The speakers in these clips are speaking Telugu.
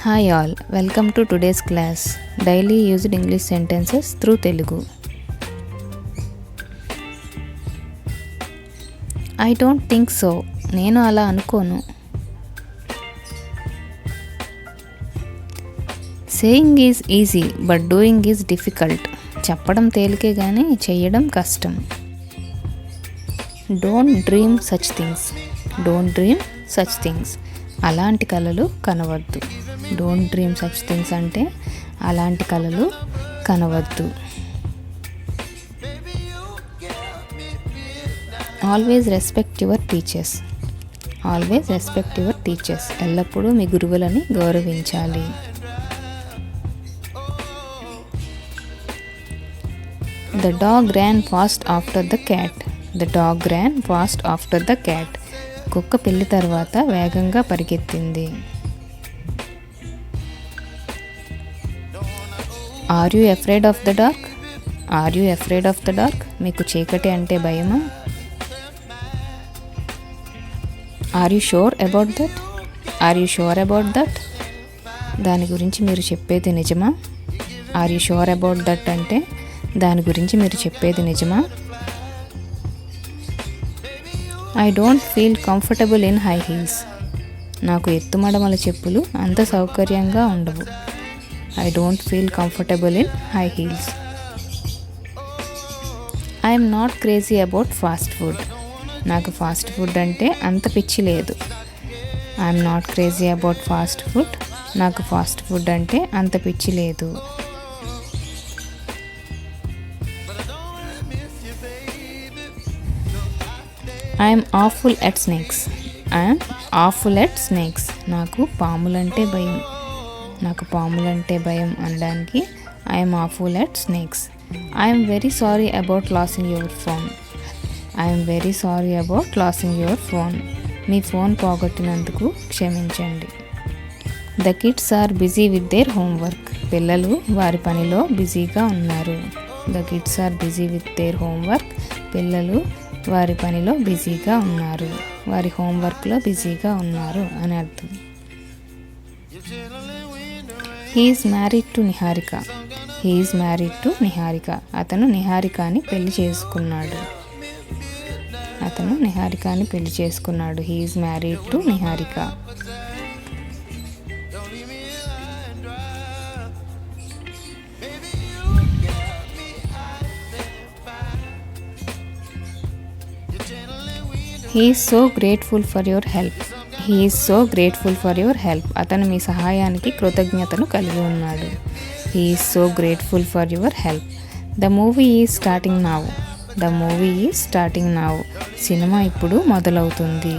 Hi all, welcome to today's class, Daily Used English Sentences through Telugu. I don't think so. నేను అలా అనుకోను. Saying is easy but doing is difficult. చెప్పడం తేలికే కానీ చేయడం కష్టం. Don't dream such things. Don't dream such things. అలాంటి కలలు కనవద్దు. డోంట్ డ్రీమ్ సచ్ థింగ్స్ అంటే అలాంటి కలలు కనవద్దు. Always respect your teachers. Always respect your teachers. ఎల్లప్పుడూ మీ గురువులని గౌరవించాలి. The dog ran fast after the cat. The dog ran fast after the cat. కుక్క పిల్లి తర్వాత వేగంగా పరిగెత్తింది. Are you afraid of the dark. Are you afraid of the dark. మీకు చీకటి అంటే భయమా? Are you sure about that. Are you sure about that. దాని గురించి మీరు చెప్పేది నిజమా? Are you sure about that అంటే దాని గురించి మీరు చెప్పేది నిజమా? I don't feel comfortable in high heels. నాకు ఎత్తుమడమల చెప్పులు అంత సౌకర్యంగా ఉండవు. I don't feel comfortable in high heels. I'm not crazy about fast food. నాకు ఫాస్ట్ ఫుడ్ అంటే అంత పిచ్చి లేదు. I'm not crazy about fast food. నాకు ఫాస్ట్ ఫుడ్ అంటే అంత పిచ్చి లేదు. I'm awful at snakes. I'm awful at snakes. నాకు పాములంటే భయం. నాకు పాములంటే భయం అనడానికి I'm awful at snakes. I'm very sorry about losing your phone. I'm very sorry about losing your phone. మీ ఫోన్ పోగొట్టినందుకు క్షమించండి. The kids are busy with their homework. పిల్లలు వారి పనిలో బిజీగా ఉన్నారు. The kids are busy with their homework. పిల్లలు వారి పనిలో బిజీగా ఉన్నారు. వారి హోంవర్క్లో బిజీగా ఉన్నారు అని అర్థం. He is married to Niharika. He is married to Niharika. అతను నిహారికాని పెళ్లి చేసుకున్నాడు. అతను నిహారికాని పెళ్లి చేసుకున్నాడు. He is married to Niharika. He is so grateful for your help. He is so grateful for your help. అతను మీ సహాయానికి కృతజ్ఞతను కలిగి ఉన్నాడు. He is so grateful for your help. The movie is starting now. The movie is starting now. Cinema ఇప్పుడు మొదలవుతుంది.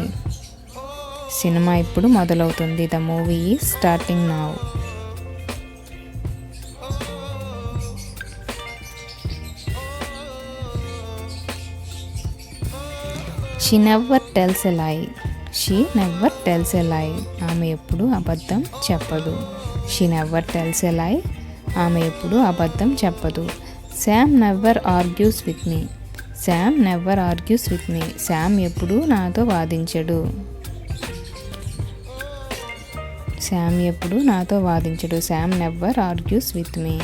సినిమా ఇప్పుడు మొదలవుతుంది. The movie is starting now. She never tells a lie. She never tells a లై. ఆమె ఎప్పుడు అబద్ధం చెప్పదు. షీ నెవర్ టెల్స్ ఎ లై. ఆమె ఎప్పుడు అబద్ధం చెప్పదు. Sam never argues with me. Sam never argues with me. Sam ఎప్పుడు నాతో వాదించడు. శామ్ ఎప్పుడు నాతో వాదించడు. Sam never argues with me.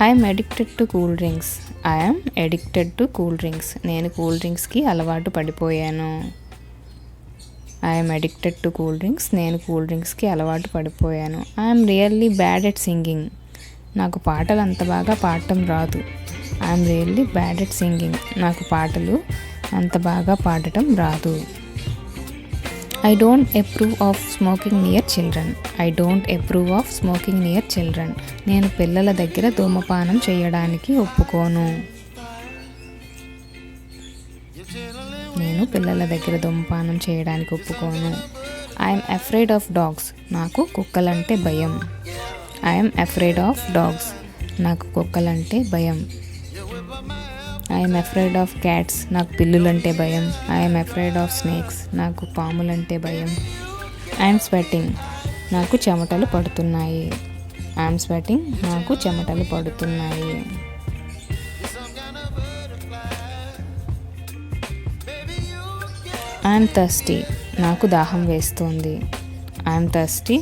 I'm addicted to cool drinks. I'm addicted to cool drinks. నేను కూల్ డ్రింక్స్కి అలవాటు పడిపోయాను. I'm addicted to cool drinks. నేను కూల్ డ్రింక్స్కి అలవాటు పడిపోయాను. I'm really bad at singing. నాకు పాటలు అంత బాగా పాడటం రాదు. I'm really bad at singing. నాకు పాటలు అంత బాగా పాడటం రాదు. I don't approve of smoking near children. I don't approve of smoking near children. నేను పిల్లల దగ్గర ధూమపానం చేయడానికి ఒప్పుకోను. నేను పిల్లల దగ్గర ధూమపానం చేయడానికి ఒప్పుకోను. I'm afraid of dogs. నాకు కుక్కలంటే భయం. I'm afraid of dogs. నాకు కుక్కలంటే భయం. I'm afraid of cats. నాకు పిల్లులంటే భయం. I'm afraid of snakes. నాకు పాములంటే భయం. I'm sweating. నాకు చెమటలు పడుతున్నాయి. I'm sweating. నాకు చెమటలు పడుతున్నాయి. I'm thirsty. నాకు దాహం వేస్తోంది. ఐఎమ్ థర్స్టీ,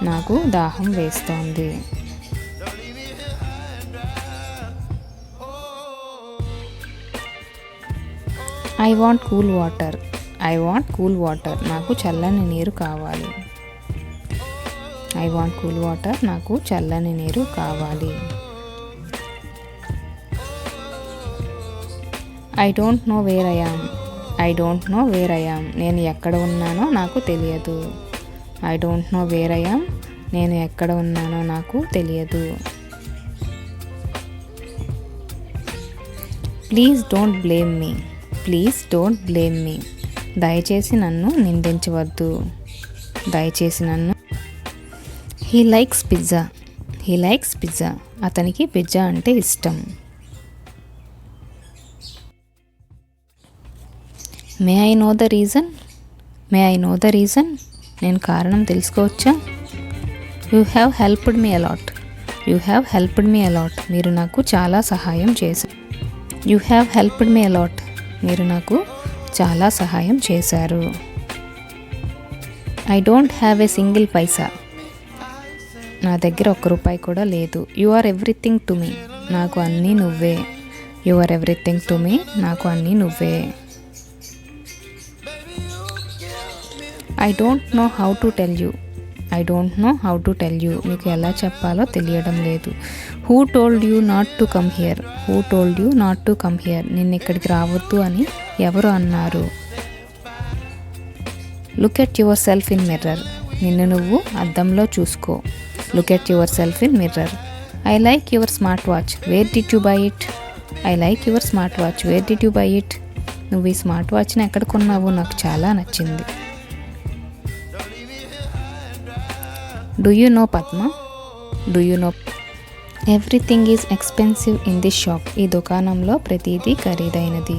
నాకు దాహం వేస్తోంది. I want cool water, I want cool water, నాకు చల్లని నీరు కావాలి. ఐ వాంట్ కూల్ వాటర్, నాకు చల్లని నీరు కావాలి. I don't know where I am, I don't know where I am, నేను ఎక్కడ ఉన్నానో నాకు తెలియదు. I don't know where I am, నేను ఎక్కడ ఉన్నానో నాకు తెలియదు. Please don't blame me, please don't blame me, దయచేసి నన్ను నిందించవద్దు, దయచేసి నన్ను. He likes pizza, he likes pizza, అతనికి పిజ్జా అంటే ఇష్టం. May I know the reason, may I know the reason, నేను కారణం తెలుసుకోవచ్చా? You have helped me a lot, you have helped me a lot, మీరు నాకు చాలా సహాయం చేశారు. You have helped me a lot, మీరు నాకు చాలా సహాయం చేశారు. I don't have a single paisa, నా దగ్గర ₹1 కూడా లేదు. You are everything to me, నాకు అన్నీ నువ్వే. You are everything to me, నాకు అన్నీ నువ్వే. I don't know how to tell you, I don't know how to tell you, మీకు ఎలా చెప్పాలో తెలియడం లేదు. Who told you not to come here, who told you not to come here, నిన్ను ఇక్కడికి రావద్దు అని ఎవరు అన్నారు. Look at your self in mirror, నిన్ను నువ్వు అద్దంలో చూసుకో. Look at your self in mirror. I like your smart watch, where did you by it, I like your smart watch, where did you by it, నువ్వు ఈ స్మార్ట్ వాచ్ని ఎక్కడ కొన్నావు, నాకు చాలా నచ్చింది. Do you know Padma, do you know, everything is expensive in this shop, ఈ దుకాణంలో ప్రతిదీ ఖరీదైనది.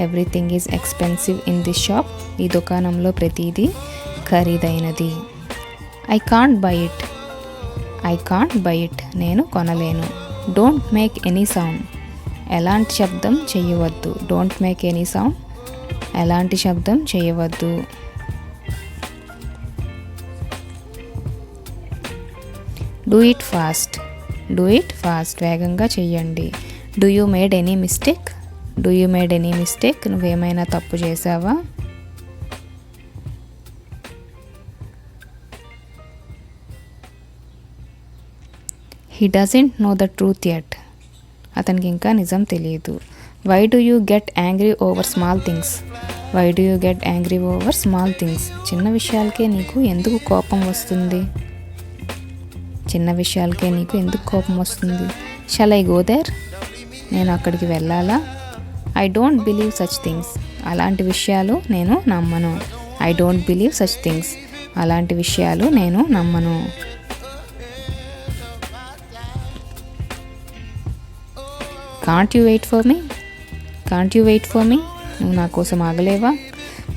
Everything is expensive in this shop, ఈ దుకాణంలో ప్రతిదీ ఖరీదైనది. I can't buy it, I can't buy it, నేను కొనలేను. డోంట్ మేక్ ఎనీ సౌండ్, ఎలాంటి శబ్దం చేయవద్దు. డోంట్ మేక్ ఎనీ సౌండ్, ఎలాంటి శబ్దం చేయవద్దు. Do it fast, do it fast, వేగంగా చెయ్యండి. Do you made any mistake, do you made any mistake, నువ్వేమైనా తప్పు చేసావా. He doesn't know the truth yet, అతనికి ఇంకా నిజం తెలియదు. Why do you get angry over small things, why do you get angry over small things, చిన్న విషయాలకే నీకు ఎందుకు కోపం వస్తుంది, చిన్న విషయాలకే నీకు ఎందుకు కోపం వస్తుంది. షల్ ఐ గో దేర్, నేను అక్కడికి వెళ్ళాలా. I don't believe such things, అలాంటి విషయాలు నేను నమ్మను. I don't believe such things, అలాంటి విషయాలు నేను నమ్మను. Can't you wait for me, can't you wait for me, నువ్వు నా కోసం ఆగలేవా.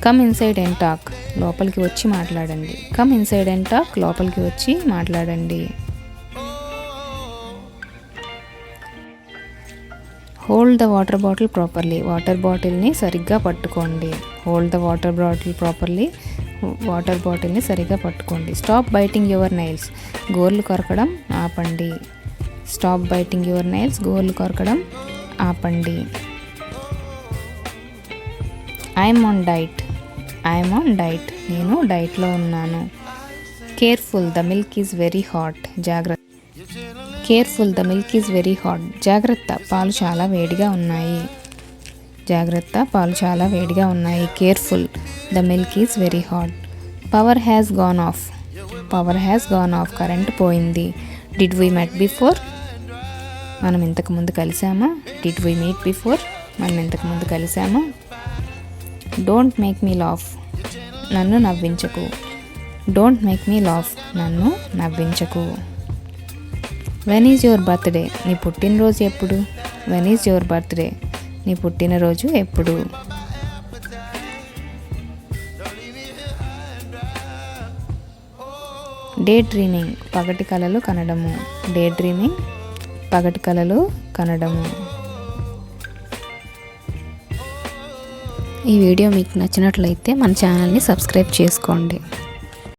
కమ్ ఇన్సైడ్ అండ్ టాక్, లోపలికి వచ్చి మాట్లాడండి. కమ్ ఇన్సైడ్ అండ్ టాక్, లోపలికి వచ్చి మాట్లాడండి. Hold the water bottle properly, water బాటిల్ని సరిగ్గా పట్టుకోండి. Hold the water bottle properly, water బాటిల్ని సరిగ్గా పట్టుకోండి. స్టాప్ బైటింగ్ యువర్ నైల్స్, గోర్లు కొరకడం ఆపండి. స్టాప్ బైటింగ్ యువర్ నైల్స్, గోర్లు కొరకడం ఆపండి. I'm on diet, I'm on diet, నేను డైట్లో ఉన్నాను. Careful the milk is very hot, జాగ్రత్త. Careful the milk is very hot, జాగ్రత్త పాలు చాలా వేడిగా ఉన్నాయి. జాగ్రత్త పాలు చాలా వేడిగా ఉన్నాయి. Careful the milk is very hot. Power has gone of, power has gone of, current పోయింది. డిడ్ వీ మెట్ బిఫోర్, మనం ఇంతకుముందు కలిసామా. డిడ్ వీ మీట్ బిఫోర్, మనం ఇంతకుముందు కలిసామా. డోంట్ మేక్ మీ లాఫ్, నన్ను నవ్వించకు. డోంట్ మేక్ మీ లాఫ్, నన్ను నవ్వించకు. వెన్ ఈజ్ యువర్ బర్త్డే, నీ పుట్టినరోజు ఎప్పుడు. వెన్ ఈజ్ యువర్ బర్త్డే, నీ పుట్టినరోజు ఎప్పుడు. డే డ్రీమింగ్, పగటి కలలు కనడము. డే డ్రీమింగ్, పగటి కలలు కనడము. ఈ వీడియో మీకు నచ్చినట్లయితే మన ఛానల్ని సబ్స్క్రైబ్ చేసుకోండి.